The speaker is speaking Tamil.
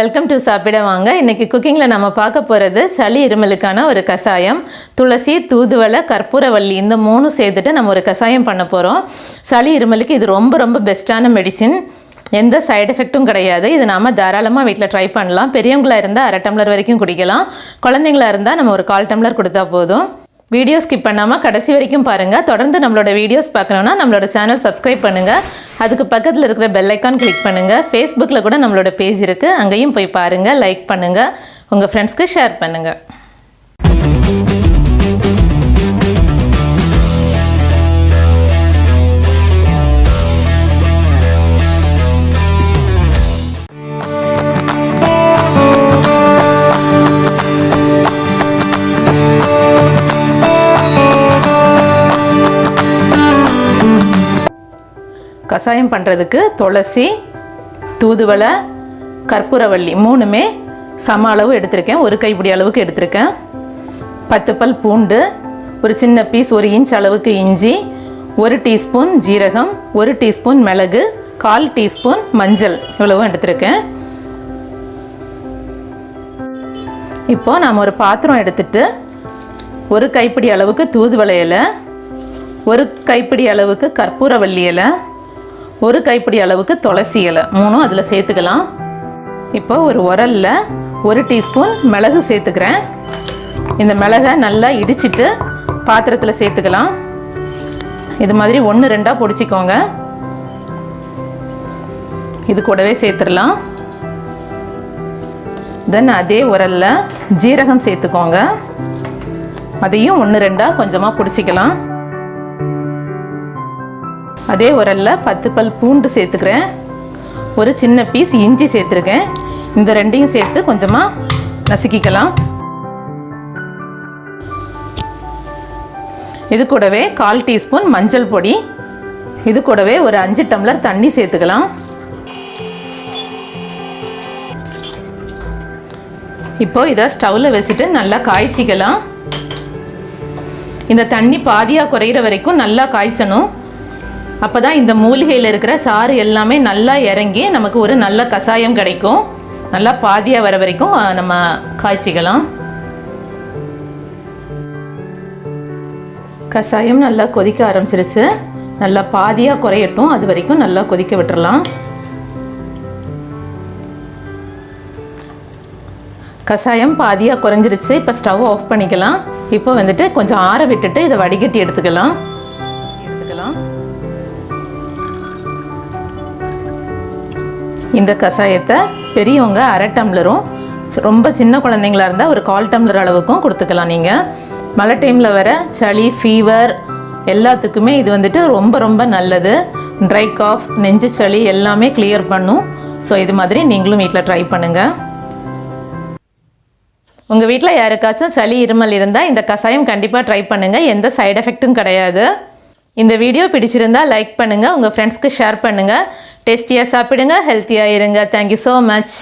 வெல்கம் டு சாப்பிட வாங்க. இன்றைக்கி குக்கிங்கில் நம்ம பார்க்க போகிறது சளி இருமலுக்கான ஒரு கஷாயம். துளசி, தூதுவளை, கற்பூரவள்ளி இந்த 3 சேர்த்துட்டு நம்ம ஒரு கஷாயம் பண்ண போகிறோம். சளி இருமலுக்கு இது ரொம்ப பெஸ்ட்டான மெடிசின். எந்த சைடு எஃபெக்ட்டும் கிடையாது. இது நாம் தாராளமாக வீட்டில் ட்ரை பண்ணலாம். பெரியவங்களாக இருந்தால் 1/2 டம்ளர் வரைக்கும் குடிக்கலாம். குழந்தைங்களா இருந்தால் நம்ம ஒரு 1/4 டம்ளர் கொடுத்தா போதும். வீடியோ ஸ்கிப் பண்ணாமல் கடைசி வரைக்கும் பாருங்கள். தொடர்ந்து நம்மளோட வீடியோஸ் பார்க்கணுன்னா நம்மளோட சேனல் சப்ஸ்கிரைப் பண்ணுங்கள். அதுக்கு பக்கத்தில் இருக்கிற பெல் ஐக்கான் கிளிக் பண்ணுங்கள். ஃபேஸ்புக்கில் கூட நம்மளோட பேஜ் இருக்குது, அங்கேயும் போய் பாருங்கள், லைக் பண்ணுங்கள், உங்கள் ஃப்ரெண்ட்ஸ்க்கு ஷேர் பண்ணுங்கள். கஷாயம் பண்ணுறதுக்கு துளசி, தூதுவளை, கற்பூரவள்ளி 3மே சம அளவு எடுத்திருக்கேன். 1 கைப்பிடி அளவுக்கு எடுத்திருக்கேன். 10 பல் பூண்டு, ஒரு சின்ன பீஸ் 1 இன்ச் அளவுக்கு இஞ்சி, 1 டீஸ்பூன் ஜீரகம், 1 டீஸ்பூன் மிளகு, 1/4 டீஸ்பூன் மஞ்சள், இவ்வளவும் எடுத்திருக்கேன். இப்போ நாம் ஒரு பாத்திரம் எடுத்துட்டு 1 கைப்பிடி அளவுக்கு தூதுவளை இலை, 1 கைப்பிடி அளவுக்கு கற்பூரவள்ளி இலை, 1 கைப்பிடி அளவுக்கு துளசி இலை 3ம் அதில் சேர்த்துக்கலாம். இப்போ ஒரு உரலில் 1 டீஸ்பூன் மிளகு சேர்த்துக்கிறேன். இந்த மிளகை நல்லா இடிச்சிட்டு பாத்திரத்தில் சேர்த்துக்கலாம். இது மாதிரி 1-2 பொடிச்சிக்கோங்க. இது கூடவே சேர்த்துடலாம். தென் அதே உரலில் ஜீரகம் சேர்த்துக்கோங்க. அதையும் 1-2 கொஞ்சமாக பிடிச்சிக்கலாம். அதே உரலில் 10 பல் பூண்டு சேர்த்துக்கிறேன். ஒரு சின்ன பீஸ் இஞ்சி சேர்த்துருக்கேன். இந்த 2ஐயும் சேர்த்து கொஞ்சமாக நசுக்கிக்கலாம். இது கூடவே 1/4 டீஸ்பூன் மஞ்சள் பொடி, இது கூடவே ஒரு 5 டம்ளர் தண்ணி சேர்த்துக்கலாம். இப்போ இதை ஸ்டவ்வில் வச்சுட்டு நல்லா காய்ச்சிக்கலாம். இந்த தண்ணி பாதியாக குறையிற வரைக்கும் நல்லா காய்ச்சணும். அப்போ தான் இந்த மூலிகையில் இருக்கிற சாறு எல்லாமே நல்லா இறங்கி நமக்கு ஒரு நல்ல கஷாயம் கிடைக்கும். நல்லா பாதியாக வர வரைக்கும் நம்ம காய்ச்சிக்கலாம். கஷாயம் நல்லா கொதிக்க ஆரம்பிச்சிருச்சு. நல்லா பாதியாக குறையட்டும், அது வரைக்கும் நல்லா கொதிக்க விட்டுறலாம். கஷாயம் பாதியாக குறைஞ்சிருச்சு. இப்போ ஸ்டவ் ஆஃப் பண்ணிக்கலாம். இப்போ வந்துட்டு கொஞ்சம் ஆற விட்டுட்டு இதை வடிகட்டி எடுத்துக்கலாம். இந்த கஷாயத்தை பெரியவங்க 1/2 டம்ளரும், ரொம்ப சின்ன குழந்தைங்களா இருந்தால் ஒரு 1/4 டம்ளர் அளவுக்கும் கொடுத்துக்கலாம். நீங்கள் மழை டைமில் வர சளி, ஃபீவர் எல்லாத்துக்குமே இது வந்துட்டு ரொம்ப நல்லது. ட்ரை காஃப், நெஞ்சு சளி எல்லாமே கிளியர் பண்ணும். ஸோ இது மாதிரி நீங்களும் வீட்டில் ட்ரை பண்ணுங்கள். உங்கள் வீட்டில் யாருக்காச்சும் சளி, இருமல் இருந்தால் இந்த கஷாயம் கண்டிப்பாக ட்ரை பண்ணுங்கள். எந்த சைடு எஃபெக்ட்டும் கிடையாது. இந்த வீடியோ பிடிச்சிருந்தால் லைக் பண்ணுங்கள், உங்கள் ஃப்ரெண்ட்ஸ்க்கு ஷேர் பண்ணுங்கள். டேஸ்டியாக சாப்பிடுங்க, ஹெல்த்தியாக இருங்க. Thank you so much.